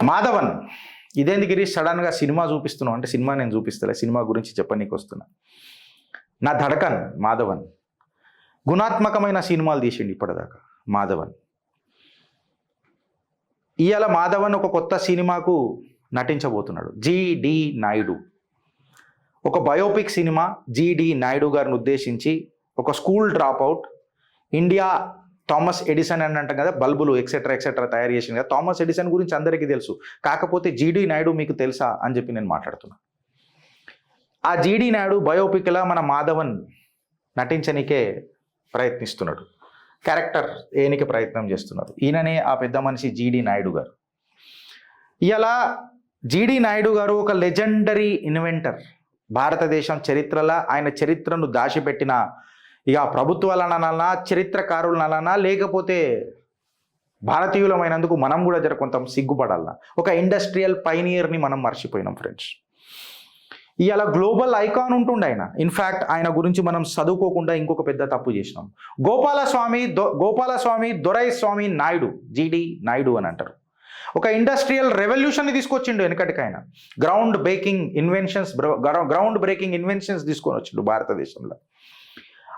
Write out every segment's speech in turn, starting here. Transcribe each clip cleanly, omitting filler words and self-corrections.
మాధవన్ ఇదేంది గిరీష్ సడన్గా సినిమా చూపిస్తున్నావు అంటే సినిమా నేను చూపిస్తలే, సినిమా గురించి చెప్పనీకి వస్తున్నా. నా ధడకన్ మాధవన్ గుణాత్మకమైన సినిమాలు తీసిండు ఇప్పటిదాకా మాధవన్. ఇవాళ మాధవన్ ఒక కొత్త సినిమాకు నటించబోతున్నాడు. జిడి నాయుడు ఒక బయోపిక్ సినిమా. జిడి నాయుడు గారిని ఉద్దేశించి ఒక school drop out, India Thomas Edison అని అంటాం కదా, బల్బులు ఎక్సెట్రా ఎక్సెట్రా తయారు చేసింది కదా. థామస్ ఎడిసన్ గురించి అందరికీ తెలుసు, కాకపోతే జిడి నాయుడు మీకు తెలుసా అని చెప్పి నేను మాట్లాడుతున్నా. ఆ జిడి నాయుడు బయోపిక్లా మన మాధవన్ నటించనికే ప్రయత్నిస్తున్నాడు, క్యారెక్టర్ ఏనికి ప్రయత్నం చేస్తున్నారు. ఈయననే ఆ పెద్ద మనిషి జిడి నాయుడు గారు. ఇలా జిడి నాయుడు గారు ఒక లెజెండరీ ఇన్వెంటర్. భారతదేశం చరిత్రలో ఆయన చరిత్రను దాచిపెట్టిన ఇక ప్రభుత్వాలనన్నా చరిత్రకారులనన్నా లేకపోతే భారతీయులమైనందుకు మనం కూడా జర కొంత సిగ్గుపడాలన్నా. ఒక ఇండస్ట్రియల్ పైనియర్ని మనం మర్చిపోయినాం ఫ్రెండ్స్. ఇవాళ గ్లోబల్ ఐకాన్ ఉంటుండే ఆయన. ఇన్ఫ్యాక్ట్ ఆయన గురించి మనం చదువుకోకుండా ఇంకొక పెద్ద తప్పు చేసినాం. గోపాలస్వామి దొరైస్వామి నాయుడు, జిడి నాయుడు అని అంటారు. ఒక ఇండస్ట్రియల్ రెవల్యూషన్ని తీసుకొచ్చిండు వెనకటికైనా. గ్రౌండ్ బ్రేకింగ్ ఇన్వెన్షన్స్ తీసుకొని వచ్చిండు భారతదేశంలో.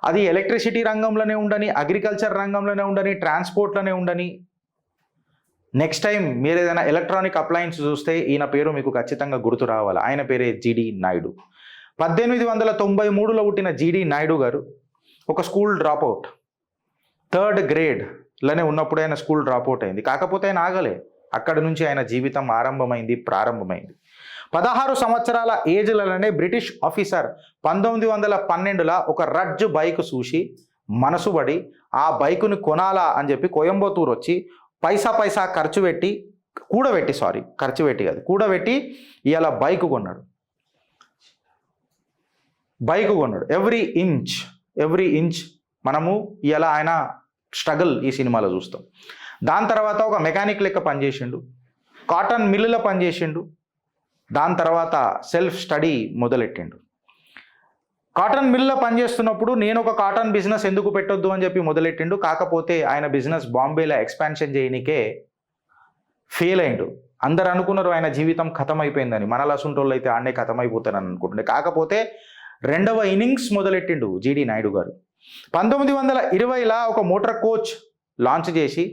అది ఎలక్ట్రిసిటీ రంగంలోనే ఉండని, అగ్రికల్చర్ రంగంలోనే ఉండని, ట్రాన్స్పోర్ట్లోనే ఉండని. నెక్స్ట్ టైం మీరు ఏదైనా ఎలక్ట్రానిక్ అప్లయన్స్ చూస్తే ఈయన పేరు మీకు ఖచ్చితంగా గుర్తు రావాలి. ఆయన పేరే జిడి నాయుడు. 1893లో పుట్టిన జిడి నాయుడు గారు ఒక స్కూల్ డ్రాప్అవుట్, 3rd గ్రేడ్లోనే ఉన్నప్పుడు ఆయన స్కూల్ డ్రాప్అవుట్ అయింది. కాకపోతే ఆయన ఆగలే, అక్కడి నుంచి ఆయన జీవితం ప్రారంభమైంది. 16 సంవత్సరాల ఏజ్లలోనే బ్రిటిష్ ఆఫీసర్ 1912లో ఒక రడ్జ్ బైక్ చూసి మనసుబడి ఆ బైకుని కొనాలా అని చెప్పి కోయంబత్తూరు వచ్చి పైసా కూడబెట్టి ఇవాళ బైక్ కొన్నాడు. ఎవ్రీ ఇంచ్ మనము ఇవాళ ఆయన స్ట్రగుల్ ఈ సినిమాలో చూస్తాం. దాని తర్వాత ఒక మెకానిక్ లెక్క పనిచేసిండు, కాటన్ మిల్లులో పనిచేసిండు. దాని తర్వాత సెల్ఫ్ స్టడీ మొదలెట్టిండు. కాటన్ మిల్లో పనిచేస్తున్నప్పుడు నేను ఒక కాటన్ బిజినెస్ ఎందుకు పెట్టొద్దు అని చెప్పి మొదలెట్టిండు. కాకపోతే ఆయన బిజినెస్ బాంబేలో ఎక్స్పాన్షన్ చేయనికే ఫెయిల్ అయిండు. అందరు అనుకున్నారు ఆయన జీవితం ఖతమైపోయిందని, మనలా సుంటోళ్ళు అయితే ఆడనే ఖతమైపోతారని అనుకుంటుండే. కాకపోతే 2వ ఇన్నింగ్స్ మొదలెట్టిండు జిడి నాయుడు గారు. 1920లో ఒక మోటార్ కోచ్ లాంచ్ చేసి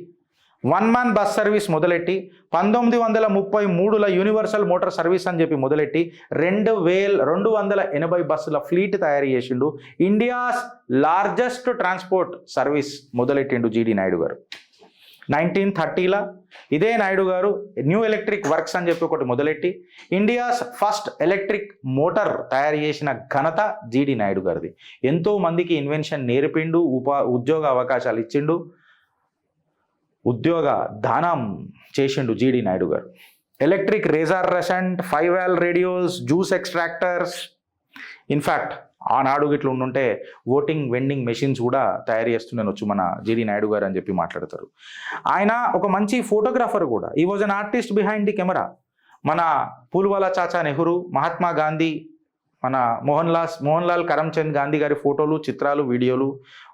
1 man బస్ సర్వీస్ మొదలెట్టి 1933లో యూనివర్సల్ మోటార్ సర్వీస్ అని చెప్పి మొదలెట్టి 280 బస్సుల ఫ్లీట్ తయారు చేసిండు. ఇండియాస్ లార్జెస్ట్ ట్రాన్స్పోర్ట్ సర్వీస్ మొదలెట్టిండు జిడి నాయుడు గారు. 1930లో ఇదే నాయుడు గారు న్యూ ఎలక్ట్రిక్ వర్క్స్ అని చెప్పి ఒకటి మొదలెట్టి ఇండియాస్ ఫస్ట్ ఎలక్ట్రిక్ మోటార్ తయారు చేసిన ఘనత జిడి నాయుడు గారిది. ఎంతో మందికి ఇన్వెన్షన్ నేర్పిండు, ఉద్యోగ అవకాశాలు ఇచ్చిండు, ఉద్యోగ దానం చేసిండు జిడి నాయుడు గారు. Electric razor recent, 5 valve radios, juice extractors, in fact ఆనాడు గిట్ల ఉండుంటే ఓటింగ్ వెండింగ్ మెషిన్స్ కూడా తయారు చేస్తున్నానొచ్చు మన జిడి నాయుడు గారు అని చెప్పి మాట్లాడతారు. ఆయన ఒక మంచి ఫోటోగ్రాఫర్ కూడా. ఈ was an artist behind the camera. మన పూల్వాలా చాచా నెహ్రూ, మహాత్మా గాంధీ, మన మోహన్ లాల్ కరమ్చంద్ గాంధీ గారి ఫోటోలు, చిత్రాలు, వీడియోలు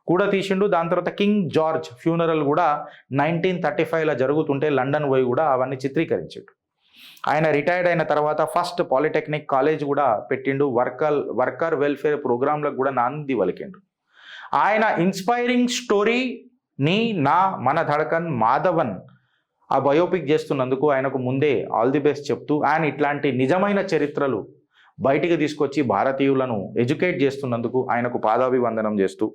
కూడా తీసిండు. దాని తర్వాత కింగ్ జార్జ్ ఫ్యూనరల్ కూడా 1935లో జరుగుతుంటే లండన్ పోయి కూడా అవన్నీ చిత్రీకరించాడు. ఆయన రిటైర్డ్ అయిన తర్వాత ఫస్ట్ పాలిటెక్నిక్ కాలేజ్ కూడా పెట్టిండు. వర్కర్ వెల్ఫేర్ ప్రోగ్రాంలకు కూడా నాంది పలికిండు. ఆయన ఇన్స్పైరింగ్ స్టోరీని మన ధడకన్ మాధవన్ ఆ బయోపిక్ చేస్తున్నందుకు ఆయనకు ముందే ఆల్ ది బెస్ట్ చెప్తూ, ఆయన ఇట్లాంటి నిజమైన చరిత్రలు బయటికి తీసుకొచ్చి భారతీయులను ఎడ్యుకేట్ చేస్తున్నందుకు ఆయనకు పాదాభివందనం చేస్తూ,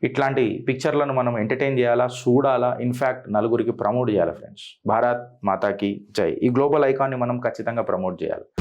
ఇట్లాంటి పిక్చర్లను మనం ఎంటర్టైన్ చేయాలా, చూడాలా, ఇన్ఫ్యాక్ట్ నలుగురికి ప్రమోట్ చేయాలి ఫ్రెండ్స్. భారత్ మాతాకి జై. ఈ గ్లోబల్ ఐకాన్ని మనం ఖచ్చితంగా ప్రమోట్ చేయాలి.